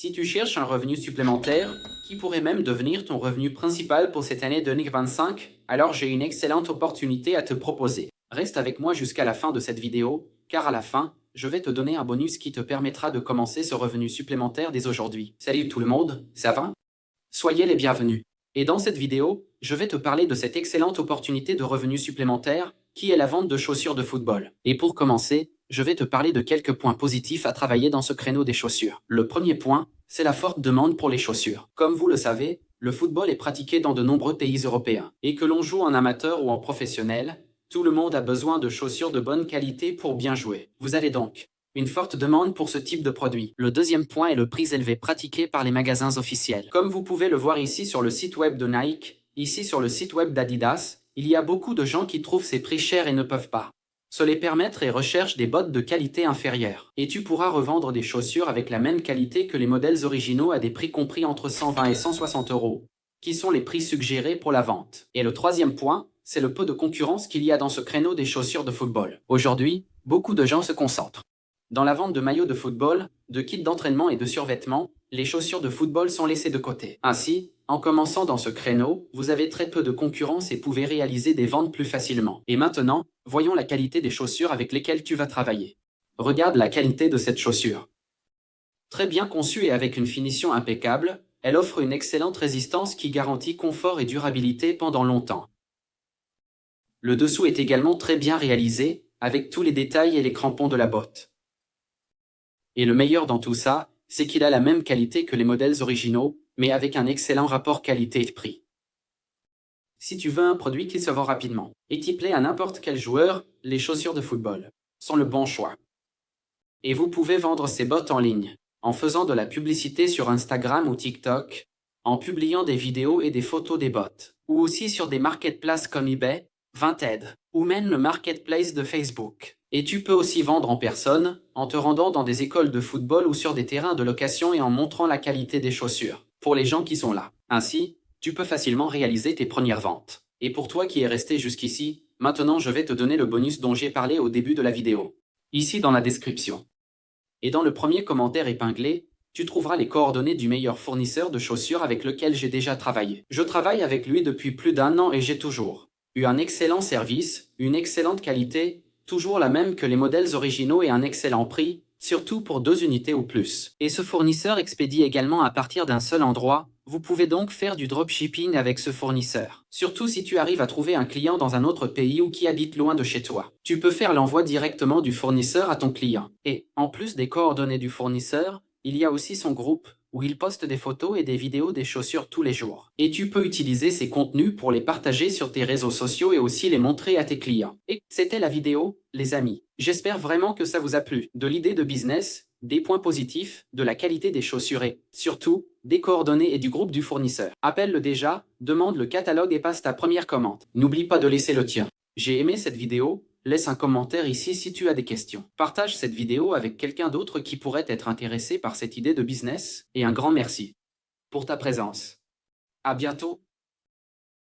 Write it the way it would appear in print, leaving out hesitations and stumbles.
Si tu cherches un revenu supplémentaire, qui pourrait même devenir ton revenu principal pour cette année 2025, alors j'ai une excellente opportunité à te proposer. Reste avec moi jusqu'à la fin de cette vidéo, car à la fin, je vais te donner un bonus qui te permettra de commencer ce revenu supplémentaire dès aujourd'hui. Salut tout le monde, ça va? Soyez les bienvenus. Et dans cette vidéo, je vais te parler de cette excellente opportunité de revenus supplémentaires, qui est la vente de chaussures de football. Et pour commencer, je vais te parler de quelques points positifs à travailler dans ce créneau des chaussures. Le premier point, c'est la forte demande pour les chaussures. Comme vous le savez, le football est pratiqué dans de nombreux pays européens. Et que l'on joue en amateur ou en professionnel, tout le monde a besoin de chaussures de bonne qualité pour bien jouer. Vous avez donc une forte demande pour ce type de produit. Le deuxième point est le prix élevé pratiqué par les magasins officiels. Comme vous pouvez le voir ici sur le site web de Nike, ici sur le site web d'Adidas, il y a beaucoup de gens qui trouvent ces prix chers et ne peuvent pas se les permettre et recherchent des bottes de qualité inférieure. Et tu pourras revendre des chaussures avec la même qualité que les modèles originaux à des prix compris entre 120 et 160 euros, qui sont les prix suggérés pour la vente. Et le troisième point, c'est le peu de concurrence qu'il y a dans ce créneau des chaussures de football. Aujourd'hui, beaucoup de gens se concentrent dans la vente de maillots de football, de kits d'entraînement et de survêtements. Les chaussures de football sont laissées de côté. Ainsi, en commençant dans ce créneau, vous avez très peu de concurrence et pouvez réaliser des ventes plus facilement. Et maintenant, voyons la qualité des chaussures avec lesquelles tu vas travailler. Regarde la qualité de cette chaussure. Très bien conçue et avec une finition impeccable, elle offre une excellente résistance qui garantit confort et durabilité pendant longtemps. Le dessous est également très bien réalisé, avec tous les détails et les crampons de la botte. Et le meilleur dans tout ça, c'est qu'il a la même qualité que les modèles originaux, mais avec un excellent rapport qualité-prix. Si tu veux un produit qui se vend rapidement et qui plaît à n'importe quel joueur, les chaussures de football sont le bon choix. Et vous pouvez vendre ces bottes en ligne, en faisant de la publicité sur Instagram ou TikTok, en publiant des vidéos et des photos des bottes, ou aussi sur des marketplaces comme eBay, Vinted, ou même le marketplace de Facebook. Et tu peux aussi vendre en personne, en te rendant dans des écoles de football ou sur des terrains de location et en montrant la qualité des chaussures, pour les gens qui sont là. Ainsi, tu peux facilement réaliser tes premières ventes. Et pour toi qui es resté jusqu'ici, maintenant je vais te donner le bonus dont j'ai parlé au début de la vidéo, ici dans la description. Et dans le premier commentaire épinglé, tu trouveras les coordonnées du meilleur fournisseur de chaussures avec lequel j'ai déjà travaillé. Je travaille avec lui depuis plus d'1 an et j'ai toujours eu un excellent service, une excellente qualité, toujours la même que les modèles originaux et un excellent prix, surtout pour 2 unités ou plus. Et ce fournisseur expédie également à partir d'un seul endroit. Vous pouvez donc faire du dropshipping avec ce fournisseur. Surtout si tu arrives à trouver un client dans un autre pays ou qui habite loin de chez toi. Tu peux faire l'envoi directement du fournisseur à ton client. Et, en plus des coordonnées du fournisseur, il y a aussi son groupe, où il poste des photos et des vidéos des chaussures tous les jours. Et tu peux utiliser ces contenus pour les partager sur tes réseaux sociaux et aussi les montrer à tes clients. Et c'était la vidéo, les amis. J'espère vraiment que ça vous a plu. De l'idée de business, des points positifs, de la qualité des chaussures et, surtout, des coordonnées et du groupe du fournisseur. Appelle-le déjà, demande le catalogue et passe ta première commande. N'oublie pas de laisser le tien. J'ai aimé cette vidéo. Laisse un commentaire ici si tu as des questions. Partage cette vidéo avec quelqu'un d'autre qui pourrait être intéressé par cette idée de business. Et un grand merci pour ta présence. À bientôt.